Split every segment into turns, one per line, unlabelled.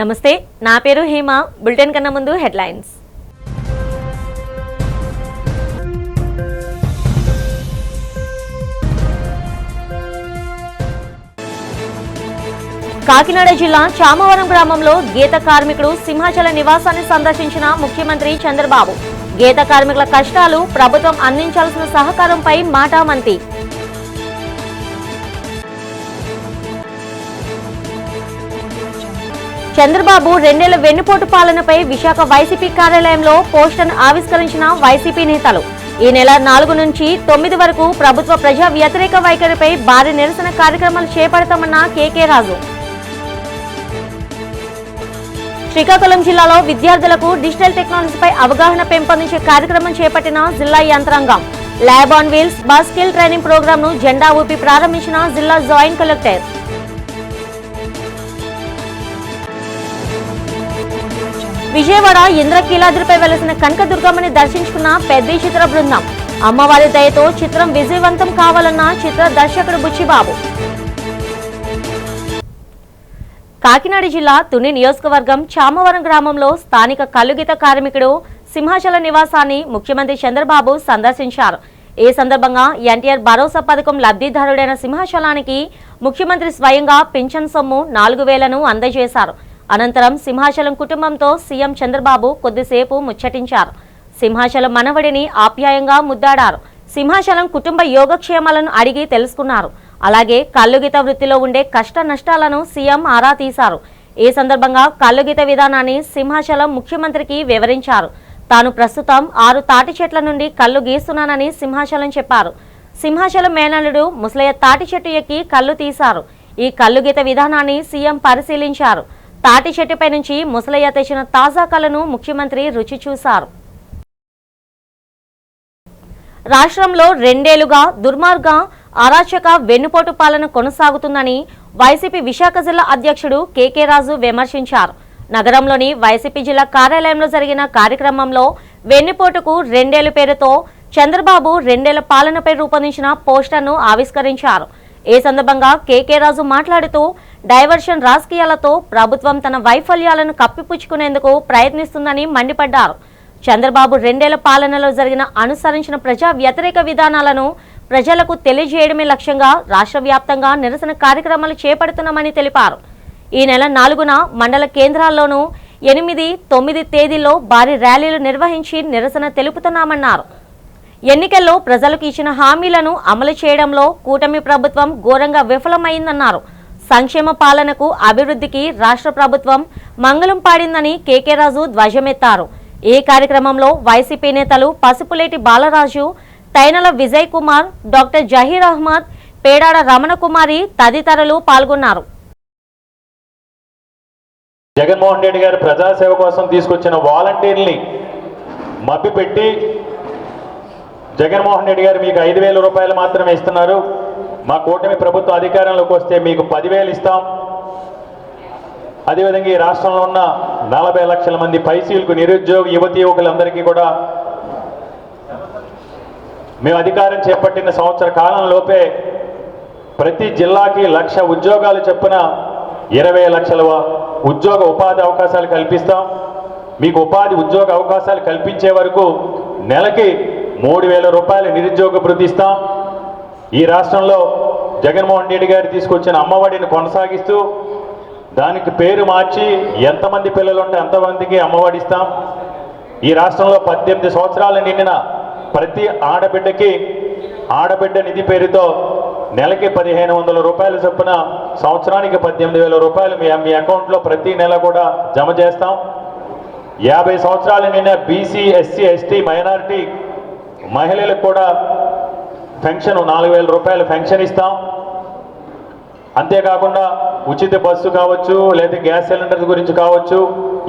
నమస్తే, నా పేరు హేమ. బులెటిన్ కన్నా ముందు హెడ్లైన్స్. కాకినాడ జిల్లా చామవరం గ్రామంలో గీత కార్మికుడు సింహాచల నివాసాన్ని సందర్శించిన ముఖ్యమంత్రి చంద్రబాబు. గీత కార్మికుల కష్టాలు, ప్రభుత్వం అందించాల్సిన సహకారంపై మాటామంతి. చంద్రబాబు 2 ఏళ్ల వెన్నుపోటు పాలనపై విశాఖ వైసీపీ కార్యాలయంలో పోస్టర్ను ఆవిష్కరించిన వైసీపీ నేతలు. ఈ నెల 4 నుంచి 9 వరకు ప్రభుత్వ ప్రజా వ్యతిరేక వైఖరిపై భారీ నిరసన కార్యక్రమాలు చేపడతామన్న కేకే రాజు. శ్రీకాకుళం జిల్లాలో విద్యార్థులకు డిజిటల్ టెక్నాలజీపై అవగాహన పెంపొందించే కార్యక్రమం చేపట్టిన జిల్లా యంత్రాంగం. Lab on wheels bus skill training ప్రోగ్రాంను జెండా ఊపి ప్రారంభించిన జిల్లా జాయింట్ కలెక్టర్. విజయవాడ ఇంద్రకీలాద్రిపై వెలసిన కనకదుర్గమ్మని దర్శించుకున్న పెద్ద చిత్ర బృందం. అమ్మవారి దయతో చిత్రం విజయవంతం కావాలన్న చిత్ర దర్శకుడు బుచ్చిబాబు. కాకినాడ జిల్లా తుని నియోజకవర్గం చామవరం గ్రామంలో స్థానిక కల్లుగీత కార్మికుడు సింహాచల నివాసాన్ని ముఖ్యమంత్రి చంద్రబాబు సందర్శించారు. ఈ సందర్భంగా ఎన్టీఆర్ భరోసా పథకం లబ్ధిదారుడైన సింహాచలానికి ముఖ్యమంత్రి స్వయంగా పింఛన్ సొమ్ము 4,000ను అందజేశారు. అనంతరం సింహాచలం కుటుంబంతో సీఎం చంద్రబాబు కొద్దిసేపు ముచ్చటించారు. సింహాచలం మనవడిని ఆప్యాయంగా ముద్దాడారు. సింహాచలం కుటుంబ యోగక్షేమాలను అడిగి తెలుసుకున్నారు. అలాగే కల్లుగీత వృత్తిలో ఉండే కష్ట నష్టాలను సీఎం ఆరా తీశారు. ఈ సందర్భంగా కల్లుగీత విధానాన్ని సింహాచలం ముఖ్యమంత్రికి వివరించారు. తాను ప్రస్తుతం 6 తాటి చెట్ల నుండి కల్లు గీస్తున్నానని సింహాచలం చెప్పారు. సింహాచలం మేనల్లుడు ముసలయ్య తాటి చెట్టు ఎక్కి కల్లు తీశారు. ఈ కల్లుగీత విధానాన్ని సీఎం పరిశీలించారు. తాటి చెట్టుపై నుంచి ముసలయ్య తెచ్చిన తాజా కళ్ళను ముఖ్యమంత్రి రుచి చూశారు. రాష్ట్రంలో 2 ఏళ్లుగా దుర్మార్గ అరాచక వెన్నుపోటు పాలన కొనసాగుతుందని వైసీపీ విశాఖ జిల్లా అధ్యక్షుడు కేకే రాజు విమర్శించారు. నగరంలోని వైసీపీ జిల్లా కార్యాలయంలో జరిగిన కార్యక్రమంలో వెన్నుపోటుకు 2 ఏళ్ల పేరుతో చంద్రబాబు 2 ఏళ్ల పాలనపై రూపొందించిన పోస్టర్ను ఆవిష్కరించారు. ఈ సందర్భంగా కేకే రాజు మాట్లాడుతూ డైవర్షన్ రాజకీయాలతో ప్రభుత్వం తన వైఫల్యాలను కప్పిపుచ్చుకునేందుకు ప్రయత్నిస్తుందని మండిపడ్డారు. చంద్రబాబు 2 ఏళ్ల పాలనలో అనుసరించిన ప్రజా వ్యతిరేక విధానాలను ప్రజలకు తెలియజేయడమే లక్ష్యంగా రాష్ట్ర వ్యాప్తంగా నిరసన కార్యక్రమాలు చేపడుతున్నామని తెలిపారు. ఈ నెల 4న మండల కేంద్రాల్లోనూ 8, 9 తేదీల్లో భారీ ర్యాలీలు నిర్వహించి నిరసన తెలుపుతున్నామన్నారు. ఎన్నికల్లో ప్రజలకు ఇచ్చిన హామీలను అమలు చేయడంలో కూటమి ప్రభుత్వం ఘోరంగా విఫలమైందన్నారు. సంక్షేమ పాలనకు, అభివృద్ధికి రాష్ట్ర ప్రభుత్వం మంగళం పాడిందని కేకే రాజు ధ్వజమెత్తారు. ఈ కార్యక్రమంలో వైసీపీ నేతలు పసుపులేటి బాలరాజు, తైనల విజయ్ కుమార్, డాక్టర్ జహీర్ అహ్మద్, పేడాడ రమణకుమారి తదితరులు పాల్గొన్నారు.
జగన్మోహన్ రెడ్డి గారు ప్రజాసేవ కోసం తీసుకొచ్చిన వాలంటీర్ని మభ్యపెట్టి జగన్మోహన్ రెడ్డి గారు మీకు 5,000 రూపాయలు మాత్రమే ఇస్తున్నారు, మా కూటమి ప్రభుత్వం అధికారంలోకి వస్తే మీకు 10,000 ఇస్తాం, అదేవిధంగా ఈ రాష్ట్రంలో ఉన్న 40 లక్షల మంది పైసీలకు నిరుద్యోగ యువతి యువకులందరికీ కూడా మేము అధికారం చేపట్టిన సంవత్సర కాలంలోపే ప్రతి జిల్లాకి 1,00,000 ఉద్యోగాలు చొప్పున 20 లక్షల ఉద్యోగ ఉపాధి అవకాశాలు కల్పిస్తాం, మీకు ఉద్యోగ అవకాశాలు కల్పించే వరకు నెలకి 3,000 రూపాయలు నిరుద్యోగ భృతి ఇస్తాం. ఈ రాష్ట్రంలో జగన్మోహన్ రెడ్డి గారు తీసుకొచ్చిన అమ్మఒడిని కొనసాగిస్తూ దానికి పేరు మార్చి ఎంతమంది పిల్లలు ఉంటే అంతమందికి అమ్మఒడి ఇస్తాం. ఈ రాష్ట్రంలో 18 సంవత్సరాలు నిండిన ప్రతి ఆడబిడ్డకి ఆడబిడ్డ నిధి పేరుతో నెలకి 1,500 రూపాయల చొప్పున సంవత్సరానికి 18,000 రూపాయలు మీ అకౌంట్లో ప్రతి నెల కూడా జమ చేస్తాం. 50 సంవత్సరాలు నిండిన బీసీ, ఎస్సీ, ఎస్టీ, మైనారిటీ మహిళలకు కూడా పెన్షన్ 4,000 రూపాయలు పెన్షన్ ఇస్తాం. అంతేకాకుండా ఉచిత బస్సు కావచ్చు, లేదా గ్యాస్ సిలిండర్ గురించి కావచ్చు,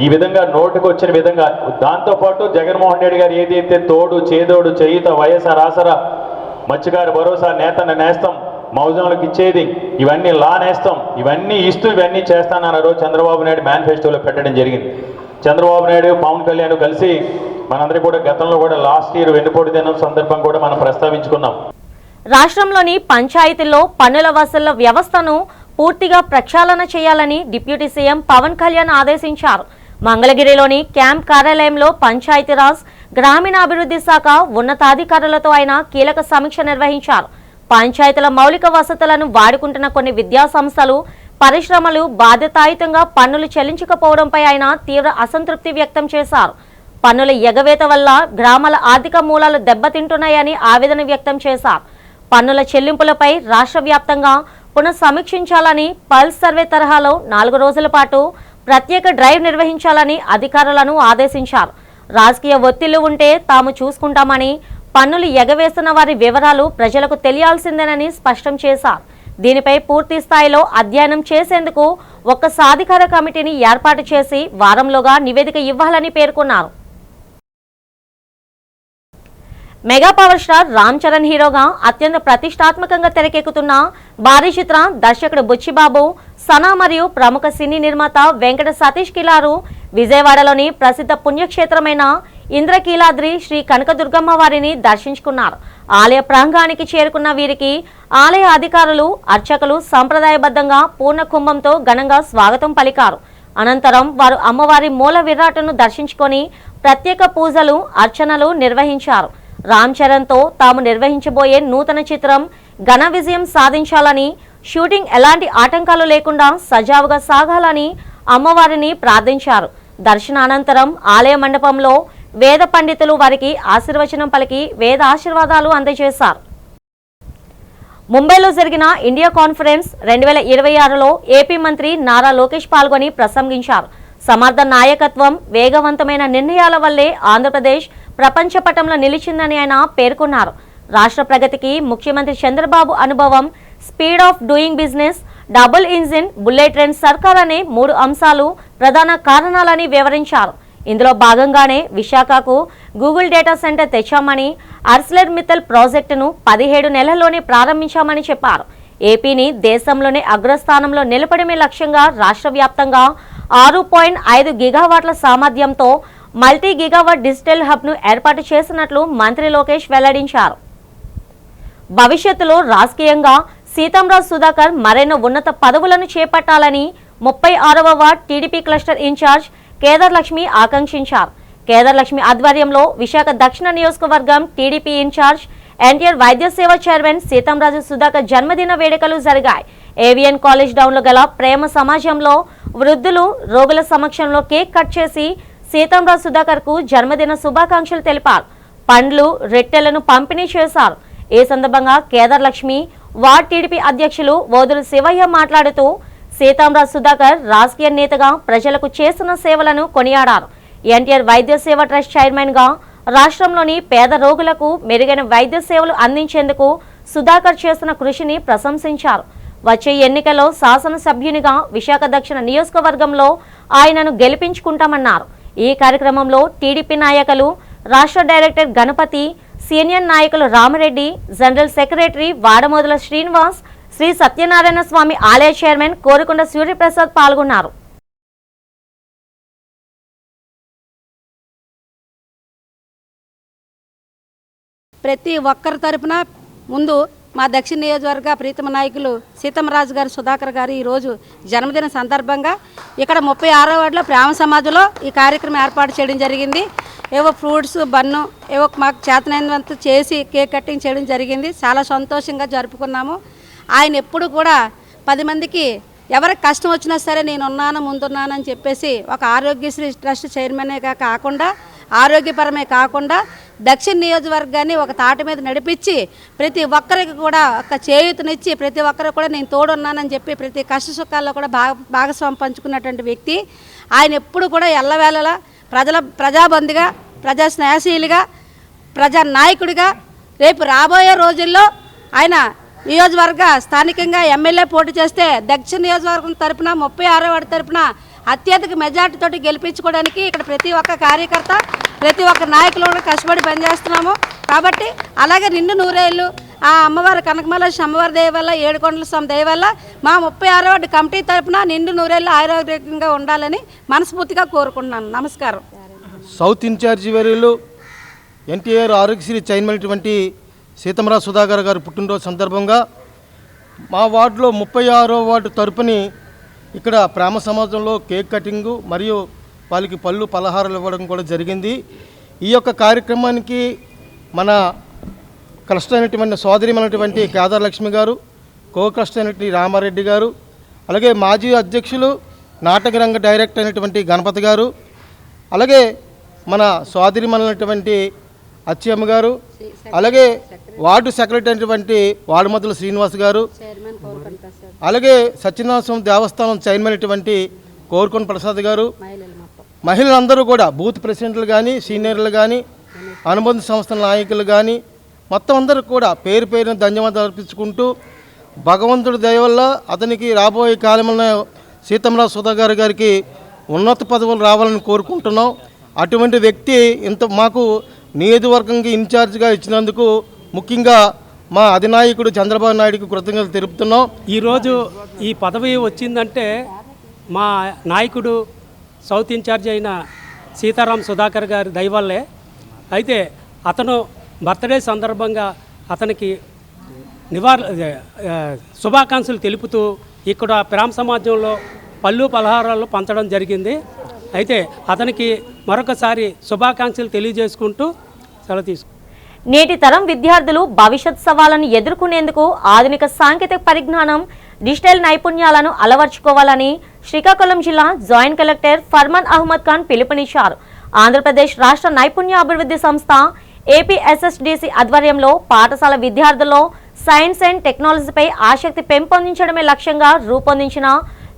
ఈ విధంగా నోటుకు వచ్చిన విధంగా దాంతోపాటు జగన్మోహన్ రెడ్డి గారు ఏదైతే తోడు, చేదోడు, చేయుత, వైఎస్ఆర్ ఆసరా, మత్స్యకార భరోసా, నేతన్న నేస్తం, మౌజంలకు ఇచ్చేది, ఇవన్నీ లా నేస్తం, ఇవన్నీ ఇస్తూ ఇవన్నీ చేస్తానన్నారు చంద్రబాబు నాయుడు మేనిఫెస్టోలో పెట్టడం జరిగింది. చంద్రబాబు నాయుడు, పవన్ కళ్యాణ్ కలిసి మనందరికీ కూడా గతంలో కూడా లాస్ట్ ఇయర్ వెన్నుపోటు దినం సందర్భం కూడా మనం ప్రస్తావించుకున్నాం.
రాష్ట్రంలోని పంచాయతీల్లో పన్నుల వసూళ్ల వ్యవస్థను పూర్తిగా ప్రక్షాళన చేయాలని డిప్యూటీ సీఎం పవన్ కళ్యాణ్ ఆదేశించారు. మంగళగిరిలోని క్యాంప్ కార్యాలయంలో పంచాయతీరాజ్ గ్రామీణాభివృద్ధి శాఖ ఉన్నతాధికారులతో ఆయన కీలక సమీక్ష నిర్వహించారు. పంచాయతీల మౌలిక వసతులను వాడుకుంటున్న కొన్ని విద్యా సంస్థలు, పరిశ్రమలు బాధ్యతాయుతంగా పన్నులు చెల్లించకపోవడంపై ఆయన తీవ్ర అసంతృప్తి వ్యక్తం చేశారు. పన్నుల ఎగవేత వల్ల గ్రామాల ఆర్థిక మూలాలు దెబ్బతింటున్నాయని ఆవేదన వ్యక్తం చేశారు. పన్నుల చెల్లింపులపై రాష్ట్ర వ్యాప్తంగా పునఃసమీక్షించాలని, పల్స్ సర్వే తరహాలో 4 రోజుల పాటు ప్రత్యేక డ్రైవ్ నిర్వహించాలని అధికారులను ఆదేశించారు. రాజకీయ ఒత్తిళ్లు ఉంటే తాము చూసుకుంటామని, పన్నులు ఎగవేస్తున్న వారి వివరాలు ప్రజలకు తెలియాల్సిందేనని స్పష్టం చేశారు. దీనిపై పూర్తి స్థాయిలో అధ్యయనం చేసేందుకు ఒక సాధికార కమిటీని ఏర్పాటు చేసి వారంలోగా నివేదిక ఇవ్వాలని పేర్కొన్నారు. Mega power star Ram Charan హీరోగా అత్యంత ప్రతిష్టాత్మకంగా తెరకెక్కుతున్న భారీ చిత్ర దర్శకుడు బుచ్చిబాబు, సనా మరియు ప్రముఖ సినీ నిర్మాత వెంకట సతీష్ కిలారు విజయవాడలోని ప్రసిద్ధ పుణ్యక్షేత్రమైన ఇంద్రకీలాద్రి శ్రీ కనకదుర్గమ్మ వారిని దర్శించుకున్నారు. ఆలయ ప్రాంగణానికి చేరుకున్న వీరికి ఆలయ అధికారులు, అర్చకులు సంప్రదాయబద్ధంగా పూర్ణ కుంభంతో ఘనంగా స్వాగతం పలికారు. అనంతరం వారు అమ్మవారి మూల విరాట్ను దర్శించుకొని ప్రత్యేక పూజలు, అర్చనలు నిర్వహించారు. రామ్ చరణ్తో తాము నిర్వహించబోయే నూతన చిత్రం ఘన విజయం సాధించాలని, షూటింగ్ ఎలాంటి ఆటంకాలు లేకుండా సజావుగా సాగాలని అమ్మవారిని ప్రార్థించారు. దర్శనానంతరం ఆలయ మండపంలో వేద పండితులు వారికి ఆశీర్వచనం పలికి వేద ఆశీర్వాదాలు అందజేశారు. ముంబైలో జరిగిన ఇండియా కాన్ఫరెన్స్ 2026లో ఏపీ మంత్రి నారా లోకేష్ పాల్గొని ప్రసంగించారు. సమర్థ నాయకత్వం, వేగవంతమైన నిర్ణయాల వల్లే ఆంధ్రప్రదేశ్ ప్రపంచ పటంలో నిలిచిందని ఆయన పేర్కొన్నారు. రాష్ట్ర ప్రగతికి ముఖ్యమంత్రి చంద్రబాబు అనుభవం, speed of doing business, double engine, bullet train సర్కార్ అనే 3 అంశాలు ప్రధాన కారణాలని వివరించారు. ఇందులో భాగంగానే విశాఖకు గూగుల్ డేటా సెంటర్ తెచ్చామని, ఆర్సిలర్ మిత్తల్ ప్రాజెక్టును 17 నెలల్లోనే ప్రారంభించామని చెప్పారు. ఏపీని దేశంలోనే అగ్రస్థానంలో నిలపడమే లక్ష్యంగా రాష్ట్ర వ్యాప్తంగా 6.5 గిగావాట్ల సామర్థ్యంతో మల్టీ గిగావాట్ డిజిటల్ హబ్ను ఏర్పాటు చేసినట్లు మంత్రి లోకేష్ వెల్లడించారు. భవిష్యత్తులో రాజకీయంగా సీతంరాజ్ సుధాకర్ మరెన్నో ఉన్నత పదవులను చేపట్టాలని 36వ ward TDP cluster incharge Kedar Lakshmi ఆకాంక్షించారు. కేదార్ లక్ష్మి ఆధ్వర్యంలో విశాఖ దక్షిణ నియోజకవర్గం టీడీపీ ఇన్ఛార్జ్ ఎన్టీఆర్ వైద్య సేవ చైర్మన్ సీతంరాజు సుధాకర్ జన్మదిన వేడుకలు జరిగాయి. ఏవిఎన్ కాలేజ్ డౌన్లో గల ప్రేమ సమాజంలో వృద్ధులు, రోగుల సమక్షంలో కేక్ కట్ చేసి సీతంరాజు సుధాకర్ కు జన్మదిన శుభాకాంక్షలు తెలిపారు. పండ్లు, రొట్టెలను పంపిణీ చేశారు. ఈ సందర్భంగా కేదార్ లక్ష్మి వార్డ్ టీడీపీ అధ్యక్షులు ఓదులు శివయ్య మాట్లాడుతూ సీతంరాజు సుధాకర్ రాజకీయ నేతగా ప్రజలకు చేసిన సేవలను కొనియాడారు. ఎన్టీఆర్ వైద్య సేవ ట్రస్ట్ చైర్మన్ గా రాష్ట్రంలోని పేద రోగులకు మెరుగైన వైద్య సేవలు అందించేందుకు సుధాకర్ చేసిన కృషిని ప్రశంసించారు. వచ్చే ఎన్నికల్లో శాసనసభ్యునిగా విశాఖ దక్షిణ నియోజకవర్గంలో ఆయనను గెలిపించుకుంటామన్నారు. ఈ కార్యక్రమంలో టీడీపీ నాయకులు, రాష్ట్ర డైరెక్టర్ గణపతి, సీనియర్ నాయకులు రామరెడ్డి, జనరల్ సెక్రటరీ వాడమోదుల శ్రీనివాస్, శ్రీ సత్యనారాయణ స్వామి ఆలయ చైర్మన్ కోరుకొండ సూర్యప్రసాద్ పాల్గొన్నారు.
ప్రతి ఒక్కరి తరపున ముందు మా దక్షిణ నియోజకవర్గ ప్రీతమ నాయకులు సీతంరాజు గారు సుధాకర్ గారు ఈరోజు జన్మదిన సందర్భంగా ఇక్కడ 36వ వార్డులో ప్రేమ సమాజంలో ఈ కార్యక్రమం ఏర్పాటు చేయడం జరిగింది. ఏవో ఫ్రూట్స్, బన్ను ఏవో మాకు చేతనైనంత చేసి కేక్ కటింగ్ చేయడం జరిగింది. చాలా సంతోషంగా జరుపుకున్నాము. ఆయన ఎప్పుడు కూడా 10 మందికి ఎవరికి కష్టం వచ్చినా సరే నేనున్నాను, ముందున్నానని చెప్పేసి ఒక ఆరోగ్యశ్రీ ట్రస్ట్ చైర్మనే కాకుండా, ఆరోగ్యపరమే కాకుండా దక్షిణ నియోజకవర్గాన్ని ఒక తాటి మీద నడిపించి ప్రతి ఒక్కరికి కూడా ఒక చేయూతనిచ్చి ప్రతి ఒక్కరికి కూడా నేను తోడున్నానని చెప్పి ప్రతి కష్ట సుఖాల్లో కూడా భాగస్వామ్యం పంచుకున్నటువంటి వ్యక్తి. ఆయన ఎప్పుడు కూడా ఎల్లవేళలా ప్రజాబంధుగా, ప్రజా స్నేహశీలిగా, ప్రజా నాయకుడిగా రేపు రాబోయే రోజుల్లో ఆయన నియోజకవర్గ స్థానికంగా ఎమ్మెల్యే పోటీ చేస్తే దక్షిణ నియోజకవర్గం తరపున 36వ వార్డు తరపున అత్యధిక మెజార్టీతో గెలిపించుకోవడానికి ఇక్కడ ప్రతి ఒక్క కార్యకర్త, ప్రతి ఒక్క నాయకులు కూడా కష్టపడి పనిచేస్తున్నాము. కాబట్టి అలాగే నిండు నూరేళ్ళు ఆ అమ్మవారి కనకమలేశ్వరి అమ్మవారి దయ వల్ల, ఏడుకొండల స్వామి దయ వల్ల మా 36వ వార్డు కమిటీ తరపున నిండు నూరేళ్ళు ఆరోగ్యంగా ఉండాలని మనస్ఫూర్తిగా కోరుకుంటున్నాను. నమస్కారం.
సౌత్ ఇన్ఛార్జి వర్యులు ఎన్టీఆర్ ఆరోగ్యశ్రీ చైర్మన్ సీతంరాజు సుధాకర్ గారు పుట్టినరోజు సందర్భంగా మా వార్డులో 36వ వార్డు తరపుని ఇక్కడ ప్రేమ సమాజంలో కేక్ కటింగు మరియు వాళ్ళకి పళ్ళు పలహారాలు ఇవ్వడం కూడా జరిగింది. ఈ యొక్క కార్యక్రమానికి మన క్లస్టర్ అయినటువంటి సోదరిమైనటువంటి కేదారలక్ష్మి గారు, కో క్లస్టర్ అయినటువంటి రామారెడ్డి గారు, అలాగే మాజీ అధ్యక్షులు నాటక రంగ డైరెక్టర్ అయినటువంటి గణపతి గారు, అలాగే మన సోదరిమైనటువంటి అచ్చమ్మ గారు, అలాగే వార్డు సెక్రటరీ అయినటువంటి వాడుమతుల శ్రీనివాస్ గారు, అలాగే సత్యనారాయణ స్వామి దేవస్థానం చైర్మన్ అయినటువంటి కోరుకొండ ప్రసాద్ గారు, మహిళలందరూ కూడా బూత్ ప్రెసిడెంట్లు కానీ సీనియర్లు కానీ అనుబంధ సంస్థల నాయకులు కానీ మొత్తం అందరూ కూడా పేరు పేరున ధన్యవాదాలు అర్పించుకుంటూ భగవంతుడి దయ వల్ల అతనికి రాబోయే కాలంలో సీతంరాజు సుధాకర్ గారికి ఉన్నత పదవులు రావాలని కోరుకుంటున్నాం. అటువంటి వ్యక్తి ఇంత మాకు నియోజకవర్గంకి ఇన్ఛార్జిగా ఇచ్చినందుకు ముఖ్యంగా మా అధినాయకుడు చంద్రబాబు నాయుడుకి కృతజ్ఞతలు తెలుపుతున్నాం.
ఈరోజు ఈ పదవి వచ్చిందంటే మా నాయకుడు సౌత్ ఇన్ఛార్జ్ అయిన సీతారాం సుధాకర్ గారి దయవల్లే. అయితే అతను బర్త్డే సందర్భంగా అతనికి శుభాకాంక్షలు తెలుపుతూ ఇక్కడ ప్రేమ సమాజంలో పళ్ళు పలహారాలు పంచడం జరిగింది. అయితే అతనికి మరొకసారి శుభాకాంక్షలు తెలియజేసుకుంటూ సెలవు తీసుకుంటాం.
నేటి తరం విద్యార్థులు భవిష్యత్ సవాళ్లను ఎదుర్కొనేందుకు ఆధునిక సాంకేతిక పరిజ్ఞానం, డిజిటల్ నైపుణ్యాలను అలవర్చుకోవాలని శ్రీకాకుళం జిల్లా జాయింట్ కలెక్టర్ ఫర్మాన్ అహ్మద్ ఖాన్ పిలుపునిచ్చారు. ఆంధ్రప్రదేశ్ రాష్ట్ర నైపుణ్య అభివృద్ధి సంస్థ ఏపీఎస్ఎస్డిసి ఆధ్వర్యంలో పాఠశాల విద్యార్థుల్లో సైన్స్ అండ్ టెక్నాలజీపై ఆసక్తి పెంపొందించడమే లక్ష్యంగా రూపొందించిన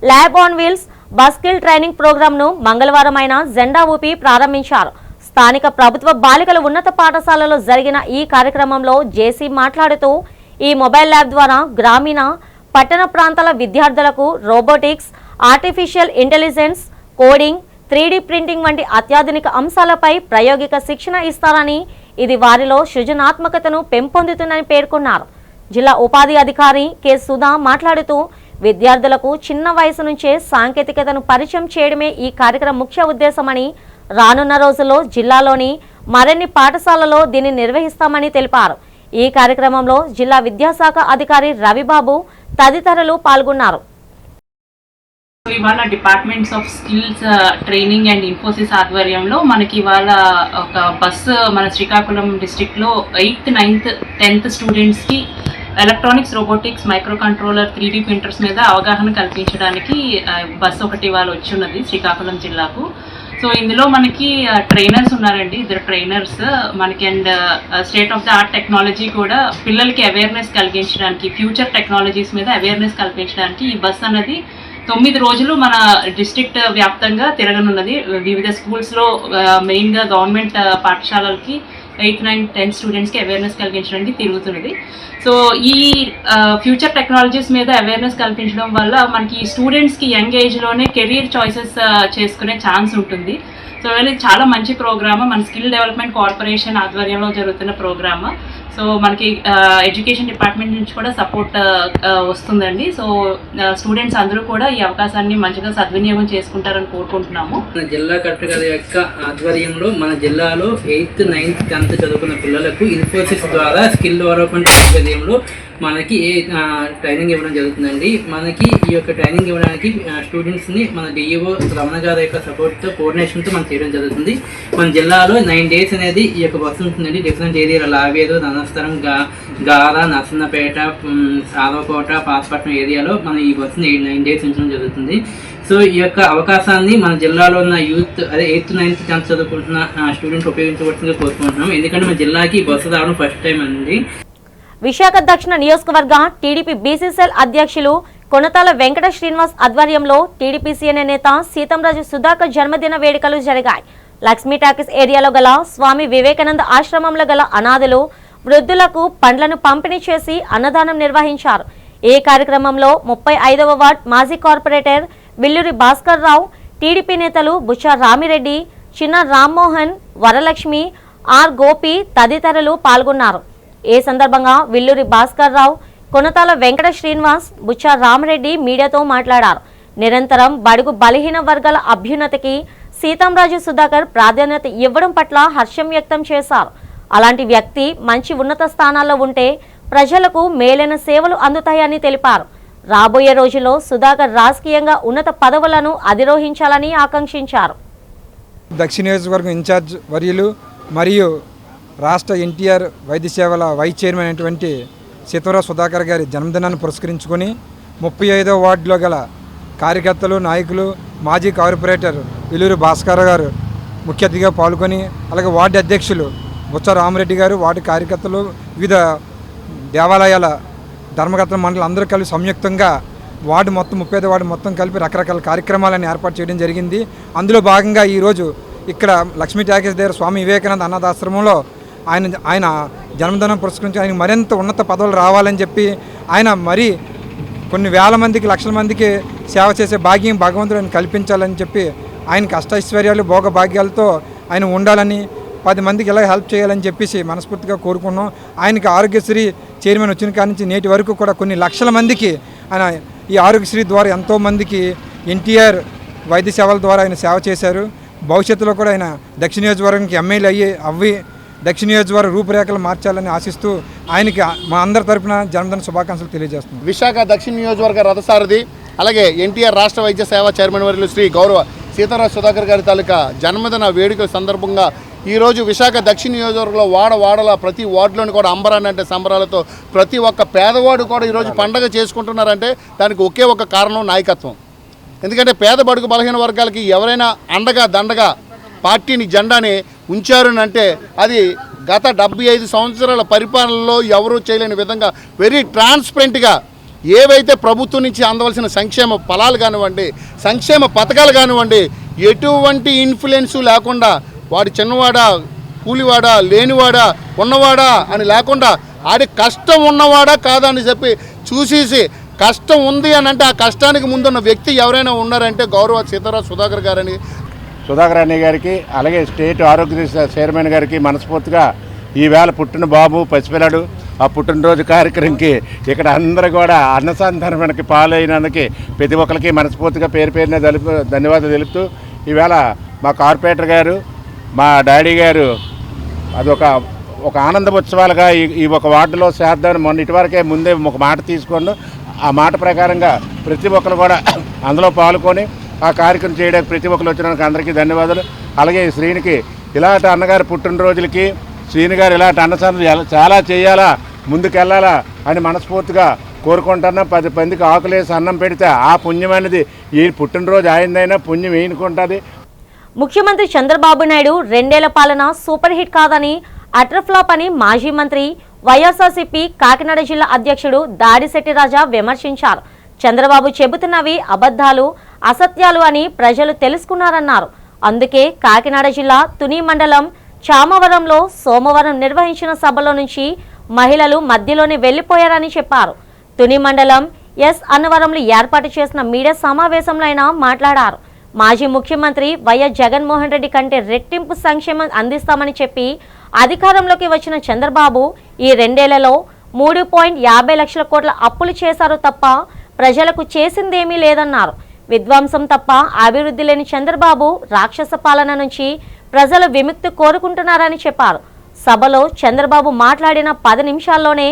ల్యాబ్ ఆన్ వీల్స్ బస్కిల్ ట్రైనింగ్ ప్రోగ్రాంను మంగళవారం ఆయన జెండా ఊపి ప్రారంభించారు. స్థానిక ప్రభుత్వ బాలికల ఉన్నత పాఠశాలలో జరిగిన ఈ కార్యక్రమంలో జేసీ మాట్లాడుతూ ఈ మొబైల్ ల్యాబ్ ద్వారా గ్రామీణ పట్టణ ప్రాంతాల విద్యార్థులకు robotics, artificial intelligence, coding, 3D printing వంటి అత్యాధునిక అంశాలపై ప్రాయోగిక శిక్షణ ఇస్తారని, ఇది వారిలో సృజనాత్మకతను పెంపొందుతుందని పేర్కొన్నారు. జిల్లా ఉపాధి అధికారి కె సుధా మాట్లాడుతూ విద్యార్థులకు చిన్న వయసు నుంచే సాంకేతికతను పరిచయం చేయడమే ఈ కార్యక్రమం ముఖ్య ఉద్దేశమని, రానున్న రోజుల్లో జిల్లాలోని మరిన్ని పాఠశాలలో దీన్ని నిర్వహిస్తామని తెలిపారు. ఈ కార్యక్రమంలో జిల్లా విద్యాశాఖ అధికారి రవిబాబు తదితరులు పాల్గొన్నారు.
ఇవాళ departments of skills training and Infosys ఆధ్వర్యంలో మనకి ఇవాళ ఒక బస్సు మన శ్రీకాకుళం డిస్ట్రిక్ట్లో 8th, 9th, 10th స్టూడెంట్స్కి electronics, robotics, micro controller, 3D printers మీద అవగాహన కల్పించడానికి బస్సు ఒకటి ఇవాళ వచ్చి ఉన్నది శ్రీకాకుళం జిల్లాకు. సో ఇందులో మనకి ట్రైనర్స్ ఉన్నారండి, ఇద్దరు ట్రైనర్స్ మనకి. And state of the art technology కూడా పిల్లలకి అవేర్నెస్ కలిగించడానికి, ఫ్యూచర్ టెక్నాలజీస్ మీద అవేర్నెస్ కల్పించడానికి ఈ బస్ అన్నది 9 రోజులు మన డిస్ట్రిక్ట్ వ్యాప్తంగా తిరగనున్నది. వివిధ స్కూల్స్లో మెయిన్గా గవర్నమెంట్ పాఠశాలలకి 8th, 9th, 10th స్టూడెంట్స్కి అవేర్నెస్ కలిగించడానికి తిరుగుతున్నది. సో ఈ ఫ్యూచర్ టెక్నాలజీస్ మీద అవేర్నెస్ కల్పించడం వల్ల మనకి స్టూడెంట్స్కి యంగ్ ఏజ్లోనే కెరీర్ చాయిసెస్ చేసుకునే ఛాన్స్ ఉంటుంది. సో ఇది చాలా మంచి ప్రోగ్రామ్, మన స్కిల్ డెవలప్మెంట్ కార్పొరేషన్ ఆధ్వర్యంలో జరుగుతున్న ప్రోగ్రామ్. సో మనకి ఎడ్యుకేషన్ డిపార్ట్మెంట్ నుంచి కూడా సపోర్ట్ వస్తుందండి. సో స్టూడెంట్స్ అందరూ కూడా ఈ అవకాశాన్ని మంచిగా సద్వినియోగం చేసుకుంటారని కోరుకుంటున్నాము.
మన జిల్లా కలెక్టర్ గారి యొక్క ఆధ్వర్యంలో మన జిల్లాలో 8th, 9th, 10th చదువుకున్న పిల్లలకు ఇన్ఫోసిస్ ద్వారా స్కిల్ డెవలప్మెంట్ ఆధ్వర్యంలో మనకి ట్రైనింగ్ ఇవ్వడం జరుగుతుందండి. మనకి ఈ యొక్క ట్రైనింగ్ ఇవ్వడానికి స్టూడెంట్స్ని మన డిఈఓ రమణ గారి యొక్క సపోర్ట్తో, కోఆర్డినేషన్తో మనం చేయడం జరుగుతుంది. మన జిల్లాలో 9 days అనేది ఈ యొక్క బస్సు ఉంటుందండి. డిఫరెంట్ ఏరియా లావేరు, ధనస్థరం, గార, నర్సన్నపేట, సాదవకోట, పాస్పట్నం ఏరియాలో మనం ఈ బస్సుని 9 days ఉంచడం జరుగుతుంది. సో ఈ యొక్క అవకాశాన్ని మన జిల్లాలో ఉన్న యూత్, అదే 8th, 9th, 10th చదువుకుంటున్న స్టూడెంట్స్ ఉపయోగించవలసిందిగా కోరుకుంటున్నాం. ఎందుకంటే మన జిల్లాకి బస్సు రావడం ఫస్ట్ టైం అండి.
విశాఖ దక్షిణ నియోజకవర్గ టీడీపీ బీసీసీఎల్ అధ్యక్షులు కొనతాల వెంకట శ్రీనివాస్ ఆధ్వర్యంలో టీడీపీ సీనియర్ నేత సీతంరాజు సుధాకర్ జన్మదిన వేడుకలు జరిగాయి. లక్ష్మీ టాకీస్ ఏరియాలో గల స్వామి వివేకానంద ఆశ్రమంలో గల అనాథులు, వృద్ధులకు పండ్లను పంపిణీ చేసి అన్నదానం నిర్వహించారు. ఈ కార్యక్రమంలో 35వ వార్డ్ మాజీ కార్పొరేటర్ విల్లూరి భాస్కర్ రావు, టీడీపీ నేతలు బుచ్చా రామిరెడ్డి, చిన్న రామ్మోహన్, వరలక్ష్మి, ఆర్ గోపి తదితరులు పాల్గొన్నారు. ఈ సందర్భంగా విల్లూరి భాస్కర్ రావు, కొనతాల వెంకట శ్రీనివాస్, బుచ్చా రామిరెడ్డి మీడియాతో మాట్లాడారు. నిరంతరం బడుగు బలహీన వర్గాల అభ్యున్నతికి సీతంరాజు సుధాకర్ ప్రాధాన్యత ఇవ్వడం పట్ల హర్షం వ్యక్తం చేశారు. అలాంటి వ్యక్తి మంచి ఉన్నత స్థానాల్లో ఉంటే ప్రజలకు మేలైన సేవలు అందుతాయని తెలిపారు. రాబోయే రోజుల్లో సుధాకర్ రాజకీయంగా ఉన్నత పదవులను అధిరోహించాలని ఆకాంక్షించారు.
దక్షిణ నియోజకవర్గం ఇన్ఛార్జ్ వర్యులు మరియు రాష్ట్ర ఎన్టీఆర్ వైద్య సేవల వైస్ చైర్మన్ అయినటువంటి సీతారాం సుధాకర్ గారి జన్మదినాన్ని పురస్కరించుకొని 35వ వార్డులో గల కార్యకర్తలు, నాయకులు, మాజీ కార్పొరేటర్ విలూరు భాస్కర్ గారు ముఖ్య అతిథిగా పాల్గొని, అలాగే వార్డు అధ్యక్షులు బుచ్చ రామరెడ్డి గారు, వార్డు కార్యకర్తలు, వివిధ దేవాలయాల ధర్మకర్తల మండలి అందరూ కలిసి సంయుక్తంగా వార్డు మొత్తం 35వ వార్డు మొత్తం కలిపి రకరకాల కార్యక్రమాలను ఏర్పాటు చేయడం జరిగింది. అందులో భాగంగా ఈరోజు ఇక్కడ లక్ష్మీ టాకీస్ దగ్గర స్వామి వివేకానంద అనాథాశ్రమంలో ఆయన జన్మదినం పురస్కరించి ఆయన మరింత ఉన్నత పదవులు రావాలని చెప్పి, ఆయన మరి కొన్ని వేల మందికి, లక్షల మందికి సేవ చేసే భాగ్యం భగవంతుడు ఆయన కల్పించాలని చెప్పి, ఆయనకి అష్టైశ్వర్యాలు, భోగ భాగ్యాలతో ఆయన ఉండాలని, 10 మందికి ఇలా హెల్ప్ చేయాలని చెప్పేసి మనస్ఫూర్తిగా కోరుకున్నాం. ఆయనకి ఆరోగ్యశ్రీ చైర్మన్ వచ్చిన కాడి నుంచి నేటి వరకు కూడా కొన్ని లక్షల మందికి ఆయన ఈ ఆరోగ్యశ్రీ ద్వారా ఎంతోమందికి ఎన్టీఆర్ వైద్య సేవల ద్వారా ఆయన సేవ చేశారు. భవిష్యత్తులో కూడా ఆయన దక్షిణ నియోజకవర్గానికి ఎమ్మెల్యే అవ్వి దక్షిణ నియోజకవర్గ రూపురేఖలు మార్చాలని ఆశిస్తూ ఆయనకి మా అందరి తరపున జన్మదిన శుభాకాంక్షలు తెలియజేస్తున్నాం.
విశాఖ దక్షిణ నియోజకవర్గ రథసారథి, అలాగే ఎన్టీఆర్ రాష్ట్ర వైద్య సేవ చైర్మన్ వర్యులు శ్రీ గౌరవ సీతారాం సుధాకర్ గారి తాలూకా జన్మదిన వేడుకల సందర్భంగా ఈరోజు విశాఖ దక్షిణ నియోజకవర్గంలో వాడల ప్రతి వార్డులోని కూడా అంబరాన్ని అంటే సంబరాలతో ప్రతి ఒక్క పేదవాడు కూడా ఈరోజు పండగ చేసుకుంటున్నారంటే దానికి ఒకే ఒక కారణం నాయకత్వం. ఎందుకంటే పేద బడుగు బలహీన వర్గాలకి ఎవరైనా అండగా దండగా పార్టీని జెండాని ఉంచారు అంటే అది గత 75 సంవత్సరాల పరిపాలనలో ఎవరూ చేయలేని విధంగా వెరీ ట్రాన్స్పరెంట్గా ఏవైతే ప్రభుత్వం నుంచి అందవలసిన సంక్షేమ ఫలాలు కానివ్వండి, సంక్షేమ పథకాలు కానివ్వండి, ఎటువంటి ఇన్ఫ్లుయెన్స్ లేకుండా వాడి చిన్నవాడా, కూలివాడా, లేనివాడా, ఉన్నవాడా అని లేకుండా ఆడి కష్టం ఉన్నవాడా కాదా అని చెప్పి చూసేసి కష్టం ఉంది అని అంటే ఆ కష్టానికి ముందున్న వ్యక్తి ఎవరైనా ఉన్నారంటే గౌరవ సీతారాం సుధాకర్ గారని.
సుధాకర్ అన్నయ్య గారికి, అలాగే స్టేట్ ఆరోగ్య చైర్మన్ గారికి మనస్ఫూర్తిగా ఈవేళ పుట్టిన బాబు పసిపిల్లాడు ఆ పుట్టినరోజు కార్యక్రమంకి ఇక్కడ అందరూ కూడా అన్నసంతరణకి పాలైనందుకు ప్రతి ఒక్కరికి మనస్ఫూర్తిగా పేరు పేరున ధన్యవాదాలు తెలుపుతూ, ఈవేళ మా కార్పొరేటర్ గారు, మా డాడీ గారు ఒక ఆనంద ఉత్సవాలుగా ఈ ఒక వార్డులో చేద్దామని మొన్న ఇటువరకే ముందే ఒక మాట తీసుకొని ఆ మాట ప్రకారంగా ప్రతి ఒక్కరు కూడా అందులో పాల్గొని ఆ కార్యక్రమం చేయడానికి ప్రతి ఒక్కరు వచ్చినందుకు అందరికీ ధన్యవాదాలు. అలాగే శ్రీనికి ఇలాంటి అన్నగారి పుట్టినరోజులకి శ్రీని గారు ఇలాంటి అన్నసంతలు చాలా చేయాలా, ముందుకెళ్ళాలా అని మనస్ఫూర్తిగా కోరుకుంటున్నాం. 10 మందికి ఆకులేసి అన్నం పెడితే ఆ పుణ్యం అనేది ఈ పుట్టినరోజు ఆయనదైనా పుణ్యం వేయనుకుంటుంది.
ముఖ్యమంత్రి చంద్రబాబు నాయుడు 2 ఏళ్ల పాలన సూపర్ హిట్ కాదని, అట్రఫ్లాప్ అని మాజీ మంత్రి వైఎస్ఆర్సీపీ కాకినాడ జిల్లా అధ్యక్షుడు దాడిశెట్టి రాజా విమర్శించారు. చంద్రబాబు చెబుతున్నవి అబద్ధాలు, అసత్యాలు అని ప్రజలు తెలుసుకున్నారన్నారు. అందుకే కాకినాడ జిల్లా తుని మండలం చామవరంలో సోమవారం నిర్వహించిన సభలో నుంచి మహిళలు మధ్యలోనే వెళ్లిపోయారని చెప్పారు. తుని మండలం ఎస్ అన్నవరంలో ఏర్పాటు చేసిన మీడియా సమావేశంలో ఆయన మాట్లాడారు. మాజీ ముఖ్యమంత్రి వైఎస్ జగన్మోహన్ రెడ్డి కంటే రెట్టింపు సంక్షేమం అందిస్తామని చెప్పి అధికారంలోకి వచ్చిన చంద్రబాబు ఈ 2 ఏళ్లలో 3.50 లక్షల కోట్ల అప్పులు చేశారు తప్ప ప్రజలకు చేసిందేమీ లేదన్నారు. విధ్వంసం తప్ప అభివృద్ధి లేని చంద్రబాబు రాక్షస పాలన నుంచి ప్రజలు విముక్తి కోరుకుంటున్నారని చెప్పారు. సభలో చంద్రబాబు మాట్లాడిన 10 నిమిషాల్లోనే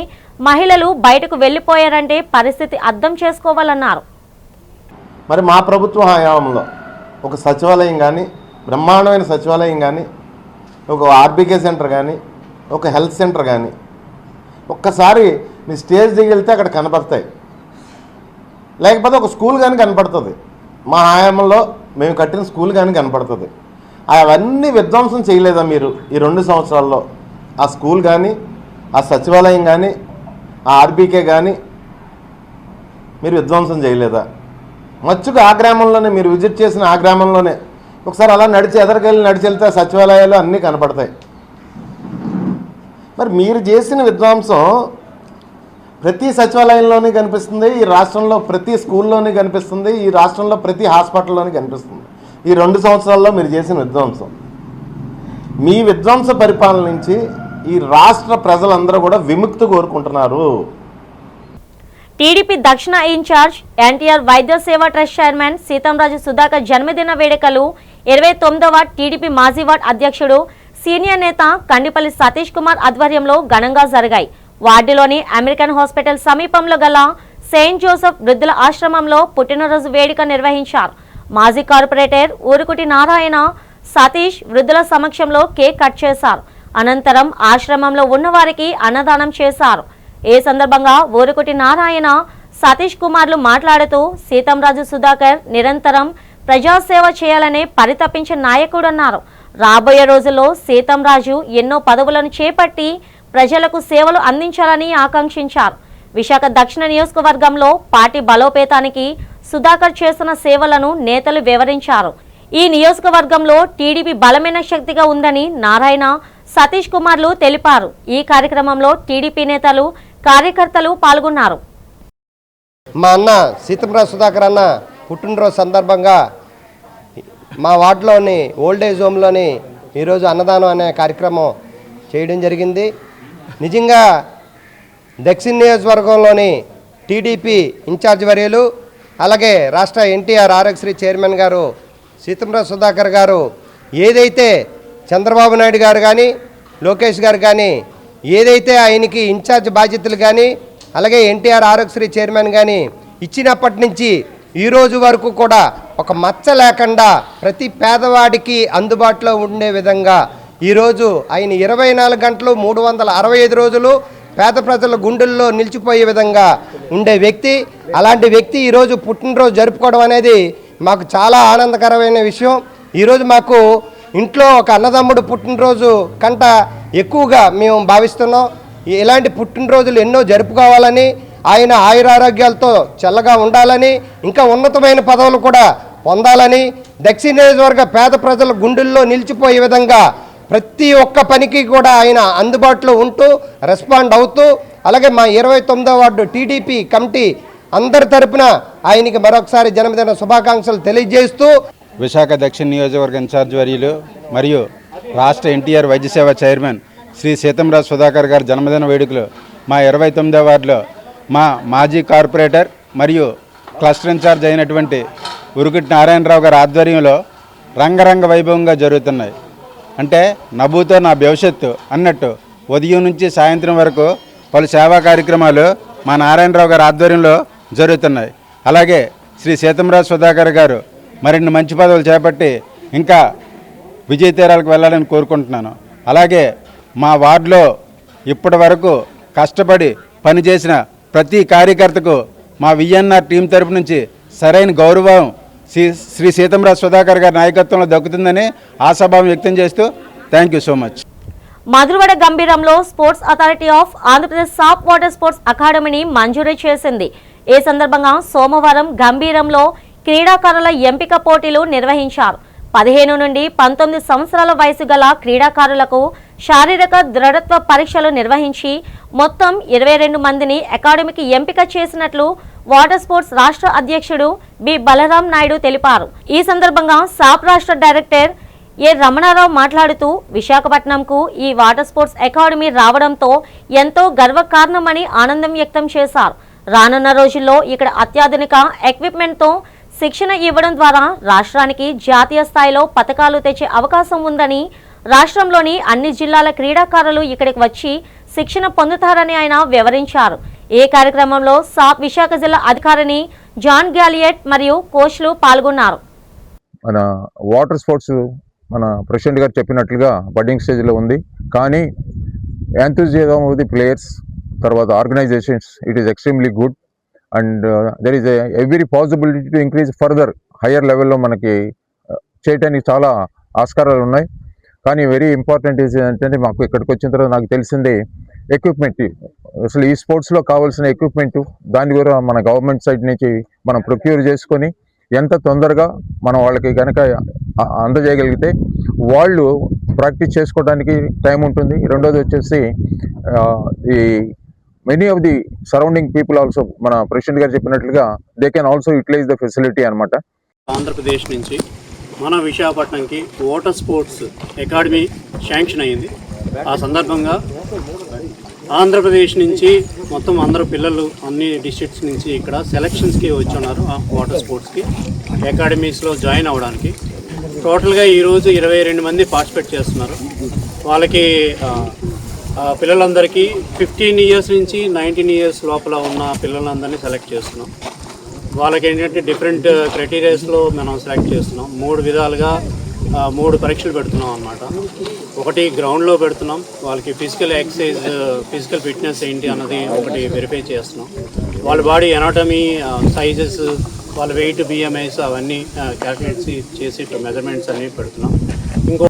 మహిళలు బయటకు వెళ్లిపోయారంటే పరిస్థితి అర్థం చేసుకోవాలన్నారు.
మరి మా ప్రభుత్వ హయాంలో ఒక సచివాలయం కానీ, బ్రహ్మాండమైన సచివాలయం కానీ, ఒక ఆర్బీకే సెంటర్ కానీ, ఒక హెల్త్ సెంటర్ కానీ ఒక్కసారి మీ స్టేజ్ దిగి వెళ్తే అక్కడ కనపడతాయి. లేకపోతే ఒక స్కూల్ కానీ కనపడుతుంది. మా హయాంలో మేము కట్టిన స్కూల్ కానీ కనపడుతుంది. అవన్నీ విధ్వంసం చేయలేదా మీరు ఈ 2 సంవత్సరాల్లో? ఆ స్కూల్ కానీ, ఆ సచివాలయం కానీ, ఆ ఆర్బీకే కానీ మీరు విధ్వంసం చేయలేదా? మచ్చుగా ఆ గ్రామంలోనే మీరు విజిట్ చేసిన ఆ గ్రామంలోనే ఒకసారి అలా ఎదరికెళ్ళి నడిచి వెళ్తే సచివాలయాలు అన్నీ కనపడతాయి. మరి మీరు చేసిన విధ్వంసం ప్రతి సచివాలయంలోనే కనిపిస్తుంది, ఈ రాష్ట్రంలో ప్రతి స్కూల్లోనే కనిపిస్తుంది, ఈ రాష్ట్రంలో ప్రతి హాస్పిటల్లోనే కనిపిస్తుంది. ఈ 2 సంవత్సరాల్లో మీరు చేసిన విధ్వంసం, మీ విధ్వంస పరిపాలన నుంచి ఈ రాష్ట్ర ప్రజలందరూ కూడా విముక్తి కోరుకుంటున్నారు.
టీడీపీ దక్షిణ ఇన్ఛార్జ్ ఎన్టీఆర్ వైద్య సేవా ట్రస్ట్ చైర్మన్ సీతంరాజు సుధాకర్ జన్మదిన వేడుకలు 29వ టీడీపీ మాజీ వార్డ్ అధ్యక్షుడు సీనియర్ నేత కండిపల్లి సతీష్ కుమార్ ఆధ్వర్యంలో ఘనంగా జరిగాయి. వార్డులోని అమెరికన్ హాస్పిటల్ సమీపంలో గల సెయింట్ జోసెఫ్ వృద్ధుల ఆశ్రమంలో పుట్టినరోజు వేడుక నిర్వహించారు. మాజీ కార్పొరేటర్ ఊరుకుటి నారాయణ, సతీష్ వృద్ధుల సమక్షంలో కేక్ కట్ చేశారు. అనంతరం ఆశ్రమంలో ఉన్నవారికి అన్నదానం చేశారు. ఈ సందర్భంగా ఊరుకుటి నారాయణ, సతీష్ కుమార్లు మాట్లాడుతూ సీతంరాజు సుధాకర్ నిరంతరం ప్రజాసేవ చేయాలనే పరితపించిన నాయకుడన్నారు. రాబోయే రోజుల్లో సీతంరాజు ఎన్నో పదవులను చేపట్టి ప్రజలకు సేవలు అందించాలని ఆకాంక్షించారు. విశాఖ దక్షిణ నియోజకవర్గంలో పార్టీ బలోపేతానికి సుధాకర్ చేసిన సేవలను నేతలు వివరించారు. ఈ నియోజకవర్గంలో టీడీపీ బలమైన శక్తిగా ఉందని నారాయణ, సతీష్ కుమార్లు తెలిపారు. ఈ కార్యక్రమంలో టీడీపీ నేతలు, కార్యకర్తలు పాల్గొన్నారు.
మా అన్న సీతంరాజు సుధాకర్ అన్న పుట్టినరోజు సందర్భంగా మా వార్డులోని ఓల్డేజ్ హోమ్లోని ఈరోజు అన్నదానం అనే కార్యక్రమం చేయడం జరిగింది. నిజంగా దక్షిణ నియోజకవర్గంలోని టీడీపీ ఇన్ఛార్జ్ వర్యులు, అలాగే రాష్ట్ర ఎన్టీఆర్ ఆరోగ్యశ్రీ చైర్మన్ గారు సీతంరాజు సుధాకర్ గారు ఏదైతే చంద్రబాబు నాయుడు గారు కానీ, లోకేష్ గారు కానీ ఏదైతే ఆయనకి ఇన్ఛార్జ్ బాధ్యతలు కానీ, అలాగే ఎన్టీఆర్ ఆరోగ్యశ్రీ చైర్మన్ కానీ ఇచ్చినప్పటి నుంచి ఈరోజు వరకు కూడా ఒక మచ్చ లేకుండా ప్రతి పేదవాడికి అందుబాటులో ఉండే విధంగా ఈరోజు ఆయన 24 గంటలు 365 రోజులు పేద ప్రజల గుండెల్లో నిలిచిపోయే విధంగా ఉండే వ్యక్తి. అలాంటి వ్యక్తి ఈరోజు పుట్టినరోజు జరుపుకోవడం అనేది మాకు చాలా ఆనందకరమైన విషయం. ఈరోజు మాకు ఇంట్లో ఒక అన్నదమ్ముడు పుట్టినరోజు కంట ఎక్కువగా మేము భావిస్తున్నాం. ఇలాంటి పుట్టినరోజులు ఎన్నో జరుపుకోవాలని, ఆయన ఆయురారోగ్యాలతో చల్లగా ఉండాలని, ఇంకా ఉన్నతమైన పదవులు కూడా పొందాలని, దక్షిణ నియోజకవర్గ పేద ప్రజల గుండెల్లో నిలిచిపోయే విధంగా ప్రతి ఒక్క పనికి కూడా ఆయన అందుబాటులో ఉంటూ రెస్పాండ్ అవుతూ, అలాగే మా 29వ వార్డు టీడీపీ కమిటీ అందరి తరపున ఆయనకి మరొకసారి జన్మదిన శుభాకాంక్షలు తెలియజేస్తూ,
విశాఖ దక్షిణ నియోజకవర్గ ఇన్ఛార్జ్ వర్యులు మరియు రాష్ట్ర ఎన్టీఆర్ వైద్య సేవ చైర్మన్ శ్రీ సీతంరాజు సుధాకర్ గారి జన్మదిన వేడుకలు మా 29వ వార్డులో మా మాజీ కార్పొరేటర్ మరియు క్లస్టర్ ఇన్ఛార్జ్ అయినటువంటి ఉరుకుటి నారాయణరావు గారి ఆధ్వర్యంలో రంగరంగ వైభవంగా జరుగుతున్నాయి. అంటే నభూతో నా భవిష్యత్తు అన్నట్టు ఉదయం నుంచి సాయంత్రం వరకు పలు సేవా కార్యక్రమాలు మా నారాయణరావు గారి ఆధ్వర్యంలో జరుగుతున్నాయి. అలాగే శ్రీ సీతంరాజు సుధాకర్ గారు మరిన్ని మంచి పదవులు చేపట్టి ఇంకా విజయ తీరాలకు వెళ్ళాలని కోరుకుంటున్నాను. అలాగే మా వార్డులో ఇప్పటి వరకు కష్టపడి పనిచేసిన ప్రతి కార్యకర్తకు మా విఎన్ఆర్ టీం తరపు నుంచి సరైన గౌరవం శ్రీ సీతంరాజు సుధాకర్ గారి నాయకత్వంలో దక్కుతుందని ఆశాభావం వ్యక్తం చేస్తూ thank you so much.
Madhurawada గంభీరంలో sports authority of Andhra Pradesh SAAP water sports అకాడమీని మంజూరు చేసింది. ఈ సందర్భంగా సోమవారం గంభీరంలో క్రీడాకారుల ఎంపిక పోటీలు నిర్వహించారు. 15 నుండి 19 సంవత్సరాల వయసు గల క్రీడాకారులకు శారీరక దృఢత్వ పరీక్షలు నిర్వహించి మొత్తం 22 మందిని అకాడమీకి ఎంపిక చేసినట్లు వాటర్ స్పోర్ట్స్ రాష్ట్ర అధ్యక్షుడు బి బలరాం నాయుడు తెలిపారు. ఈ సందర్భంగా సాప్ రాష్ట్ర డైరెక్టర్ ఏ రమణారావు మాట్లాడుతూ విశాఖపట్నంకు ఈ వాటర్ స్పోర్ట్స్ అకాడమీ రావడంతో ఎంతో గర్వకారణమని ఆనందం వ్యక్తం చేశారు. రానున్న రోజుల్లో ఇక్కడ అత్యాధునిక ఎక్విప్మెంట్తో శిక్షణ ఇవ్వడం ద్వారా రాష్ట్రానికి జాతీయ స్థాయిలో పతకాలు తెచ్చే అవకాశం ఉందని, రాష్ట్రంలోని అన్ని జిల్లాల క్రీడాకారులు ఇక్కడికి వచ్చి శిక్షణ పొందుతారని ఆయన వివరించారు. ఈ కార్యక్రమంలో సాప్ విశాఖ జిల్లా అధికారిని జాన్ గ్యాలియట్ మరియు కోచ్లు పాల్గొన్నారు.
మన వాటర్ స్పోర్ట్స్ మన ప్రెసిడెంట్ గారు చెప్పినట్లుగా బడ్డింగ్ స్టేజ్లో ఉంది. కానీ ఎంతూజియాజం ఆఫ్ ది ప్లేయర్స్, తర్వాత organisations, it is extremely good and there is every possibility to increase further higher లెవెల్లో మనకి చేయడానికి చాలా ఆస్కారాలు ఉన్నాయి. కానీ వెరీ ఇంపార్టెంట్ ఏంటంటే మాకు ఇక్కడికి వచ్చిన తర్వాత నాకు తెలిసింది ఎక్విప్మెంట్. అసలు ఈ స్పోర్ట్స్లో కావాల్సిన ఎక్విప్మెంట్ దాని కూడా మన గవర్నమెంట్ సైడ్ నుంచి మనం ప్రొక్యూర్ చేసుకొని ఎంత తొందరగా మనం వాళ్ళకి కనుక అందజేయగలిగితే వాళ్ళు ప్రాక్టీస్ చేసుకోవడానికి టైం ఉంటుంది. రెండోది వచ్చేసి ఈ many of the surrounding people also మన ప్రెసిడెంట్ గారు చెప్పినట్లుగా they can also utilize the facility అనమాట.
ఆంధ్రప్రదేశ్ నుంచి మన విశాఖపట్నంకి వాటర్ స్పోర్ట్స్ అకాడమీ శాంక్షన్ అయ్యింది. ఆ సందర్భంగా ఆంధ్రప్రదేశ్ నుంచి మొత్తం అందరూ పిల్లలు అన్ని డిస్ట్రిక్ట్స్ నుంచి ఇక్కడ సెలక్షన్స్కి వచ్చున్నారు. వాటర్ స్పోర్ట్స్కి అకాడమీస్లో జాయిన్ అవ్వడానికి టోటల్గా ఈరోజు 22 మంది పార్టిసిపేట్ చేస్తున్నారు. వాళ్ళకి పిల్లలందరికీ 15 ఇయర్స్ నుంచి 19 ఇయర్స్ లోపల ఉన్న పిల్లలందరినీ సెలెక్ట్ చేస్తున్నాం. వాళ్ళకి ఏంటంటే డిఫరెంట్ క్రైటీరియాస్లో మనం సెలెక్ట్ చేస్తున్నాం. 3 విధాలుగా 3 పరీక్షలు పెడుతున్నాం అన్నమాట. ఒకటి గ్రౌండ్లో పెడుతున్నాం, వాళ్ళకి ఫిజికల్ ఎక్సర్సైజ్ ఫిజికల్ ఫిట్నెస్ ఏంటి అన్నది ఒకటి వెరిఫై చేస్తున్నాం. వాళ్ళ బాడీ ఎనాటమీ సైజెస్, వాళ్ళ వెయిట్, బిఎంఐస్ అవన్నీ క్యాల్కులేట్ చేసి మెజర్మెంట్స్ అన్నీ పెడుతున్నాం. ఇంకో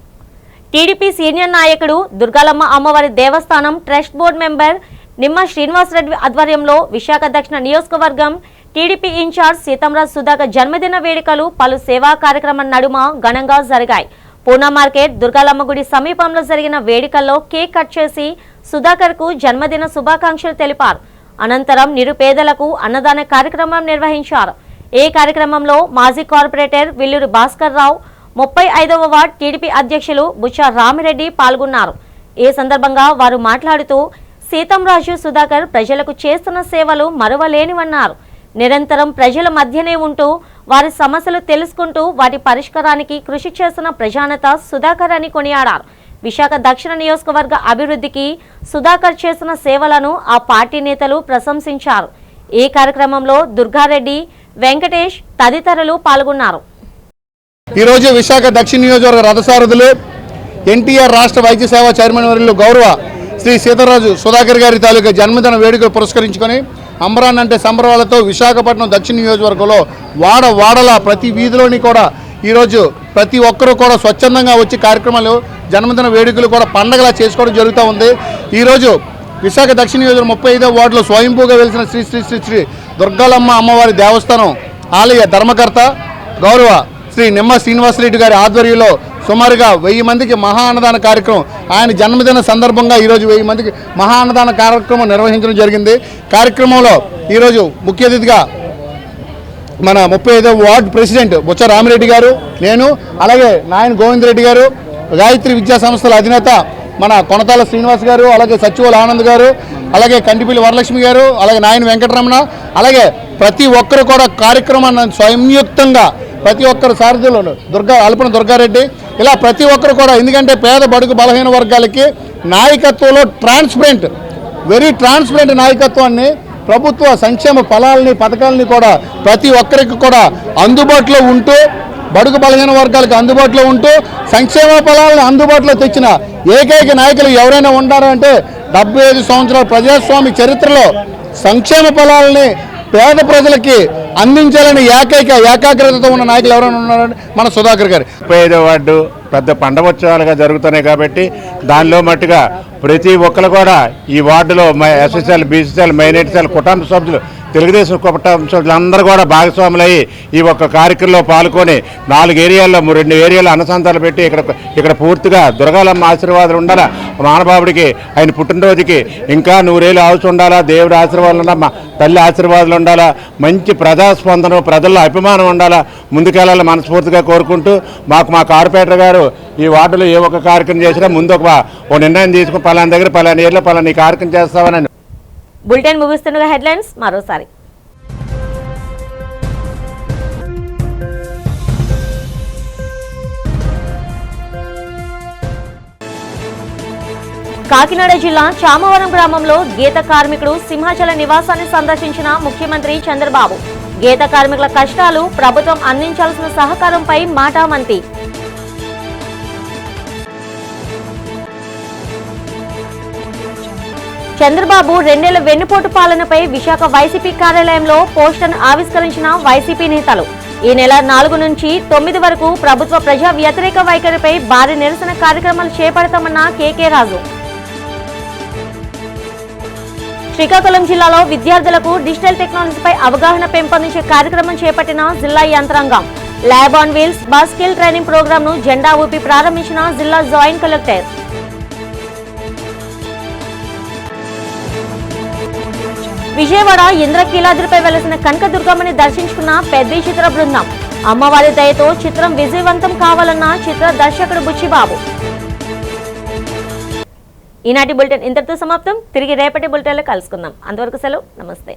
టీడీపీ సీనియర్ నాయకుడు దుర్గాలమ్మ అమ్మవారి దేవస్థానం ట్రస్ట్ బోర్డు మెంబర్ నిమ్మ శ్రీనివాసరెడ్డి ఆధ్వర్యంలో విశాఖ దక్షిణ నియోజకవర్గం టీడీపీ ఇన్ఛార్జ్ సీతంరాజ్ సుధాకర్ జన్మదిన వేడుకలు పలు సేవా కార్యక్రమం నడుమ ఘనంగా జరిగాయి. పూనా మార్కెట్ దుర్గాలమ్మ గుడి సమీపంలో జరిగిన వేడుకల్లో కేక్ కట్ చేసి సుధాకర్ కు జన్మదిన శుభాకాంక్షలు తెలిపారు. అనంతరం నిరుపేదలకు అన్నదాన కార్యక్రమం నిర్వహించారు. ఈ కార్యక్రమంలో మాజీ corporator Villuru Bhaskar Rao, 35వ ward TDP అధ్యక్షులు బుచ్చా రామిరెడ్డి పాల్గొన్నారు. ఈ సందర్భంగా వారు మాట్లాడుతూ సీతంరాజు సుధాకర్ ప్రజలకు చేస్తున్న సేవలు మరువలేనివన్నారు. నిరంతరం ప్రజల మధ్యనే ఉంటూ వారి సమస్యలు తెలుసుకుంటూ వాటి పరిష్కారానికి కృషి చేస్తున్న ప్రజానేత సుధాకర్ అని కొనియాడారు. విశాఖ దక్షిణ నియోజకవర్గ అభివృద్ధికి సుధాకర్ చేస్తున్న సేవలను ఆ పార్టీ నేతలు ప్రశంసించారు. ఈ కార్యక్రమంలో దుర్గారెడ్డి, వెంకటేష్ తదితరులు పాల్గొన్నారు.
ఈరోజు విశాఖ దక్షిణ నియోజకవర్గ రథసారథులు ఎన్టీఆర్ రాష్ట్ర వైద్య సేవా చైర్మన్ వర్యులు గౌరవ శ్రీ సీతారాజు సుధాకర్ గారి తాలూకా జన్మదిన వేడుకలు పురస్కరించుకొని అంబరాన్ అంటే సంబరాలతో విశాఖపట్నం దక్షిణ నియోజకవర్గంలో వాడల ప్రతి వీధిలోని కూడా ఈరోజు ప్రతి ఒక్కరూ కూడా స్వచ్ఛందంగా వచ్చి కార్యక్రమాలు జన్మదిన వేడుకలు కూడా పండగలా చేసుకోవడం జరుగుతూ ఉంది. ఈరోజు విశాఖ దక్షిణ నియోజకవర్గం 35వ వార్డులో స్వయంభూగా వెలిసిన శ్రీ శ్రీ శ్రీ శ్రీ దుర్గాలమ్మ అమ్మవారి దేవస్థానం ఆలయ ధర్మకర్త గౌరవ శ్రీ నిమ్మ శ్రీనివాసరెడ్డి గారి ఆధ్వర్యంలో సుమారుగా 1000 మందికి మహా అన్నదాన కార్యక్రమం, ఆయన జన్మదిన సందర్భంగా ఈరోజు 1000 మందికి మహా అన్నదాన కార్యక్రమం నిర్వహించడం జరిగింది. కార్యక్రమంలో ఈరోజు ముఖ్య అతిథిగా మన 35వ వార్డు ప్రెసిడెంట్ బుచ్చ రామిరెడ్డి గారు, నేను, అలాగే నాయన గోవిందరెడ్డి గారు, గాయత్రి విద్యా సంస్థల అధినేత మన కొనతాల శ్రీనివాస్ గారు, అలాగే సచివుల ఆనంద్ గారు, అలాగే కంటిపల్లి వరలక్ష్మి గారు, అలాగే నాయన వెంకటరమణ, అలాగే ప్రతి ఒక్కరు కూడా కార్యక్రమాన్ని సంయుక్తంగా ప్రతి ఒక్కరు సారథులు అల్పన దుర్గారెడ్డి, ఇలా ప్రతి ఒక్కరు కూడా, ఎందుకంటే పేద బడుగు బలహీన వర్గాలకి నాయకత్వంలో వెరీ ట్రాన్స్పరెంట్ నాయకత్వాన్ని, ప్రభుత్వ సంక్షేమ ఫలాలని పథకాలని కూడా ప్రతి ఒక్కరికి కూడా అందుబాటులో ఉంటూ, బడుగు బలహీన వర్గాలకు అందుబాటులో ఉంటూ సంక్షేమ ఫలాలను అందుబాటులో తెచ్చిన ఏకైక నాయకులు ఎవరైనా ఉన్నారంటే 75 సంవత్సరాల ప్రజాస్వామ్య చరిత్రలో సంక్షేమ ఫలాలని పేద ప్రజలకి అందించాలని ఏకాగ్రతతో ఉన్న నాయకులు ఎవరైనా ఉన్నారంటే మన సుధాకర్ గారు.
35వ వార్డు పెద్ద పండగోత్సవాలుగా జరుగుతున్నాయి కాబట్టి దానిలో మట్టుగా ప్రతి ఒక్కరు కూడా ఈ వార్డులో ఎస్ఎస్ఎల్, బీసీఎల్, మైనారిటీఎల్ కుటుంబ సభ్యులు, తెలుగుదేశం కుటుంబ సభ్యులందరూ కూడా భాగస్వాములయ్యి ఈ ఒక్క కార్యక్రమంలో పాల్గొని 4 ఏరియాల్లో 2 ఏరియాలో అన్నసంతాలు పెట్టి ఇక్కడ పూర్తిగా దుర్గాలమ్మ ఆశీర్వాదాలు ఉండాలా, మానబాబుడికి ఆయన పుట్టినరోజుకి ఇంకా 100 ఏళ్ళు ఆవుసు ఉండాలా, దేవుడి ఆశీర్వాదాలు ఉండాలా, మా తల్లి ఆశీర్వాదాలు ఉండాలా, మంచి ప్రజాస్పందన, ప్రజల్లో అభిమానం ఉండాలా, ముందుకెళ్ళాలని మనస్ఫూర్తిగా కోరుకుంటూ మా కార్పొరేటర్ గారు ఈ వార్డులో ఏ ఒక్క కార్యక్రమం చేసినా ముందు ఒక నిర్ణయం తీసుకుని పలానా దగ్గర పలానా ఏళ్ళలో పలానా ఈ కార్యక్రమం చేస్తామని.
బులెటిన్ ముగిస్తున్న హెడ్లైన్స్ మరోసారి. కాకినాడ జిల్లా చామవరం గ్రామంలో గీత కార్మికుడు సింహాచల నివాసాన్ని సందర్శించిన ముఖ్యమంత్రి చంద్రబాబు. గీత కార్మికుల కష్టాలు, ప్రభుత్వం అందించాల్సిన సహకారంపై మాటామంతి. చంద్రబాబు 2 ఏళ్ల వెన్నుపోటు పాలనపై విశాఖ వైసీపీ కార్యాలయంలో పోస్టర్ను ఆవిష్కరించిన వైసీపీ నేతలు. ఈ నెల 4 నుంచి 9 వరకు ప్రభుత్వ ప్రజా వ్యతిరేక వైఖరిపై భారీ నిరసన కార్యక్రమాలు చేపడతామన్న కేకే రాజు. శ్రీకాకుళం జిల్లాలో విద్యార్థులకు డిజిటల్ టెక్నాలజీపై అవగాహన పెంపొందించే కార్యక్రమం చేపట్టిన జిల్లా యంత్రాంగం. Lab on wheels bus skill training ప్రోగ్రాంను జెండా ఊపి ప్రారంభించిన జిల్లా జాయింట్ కలెక్టర్. విజయవాడ ఇంద్రకీలాద్రిపై వెలసిన కనకదుర్గమ్మని దర్శించుకున్న పెద్ద చిత్ర బృందం. అమ్మవారి దయతో చిత్రం విజయవంతం కావాలన్న చిత్ర దర్శకుడు బుచ్చిబాబు. ఈనాటి బులెటిన్ ఇంతటితో సమాప్తం. తిరిగి రేపటి బులెటిన్లో కలుసుకుందాం. అంతవరకు సెలవు. నమస్తే.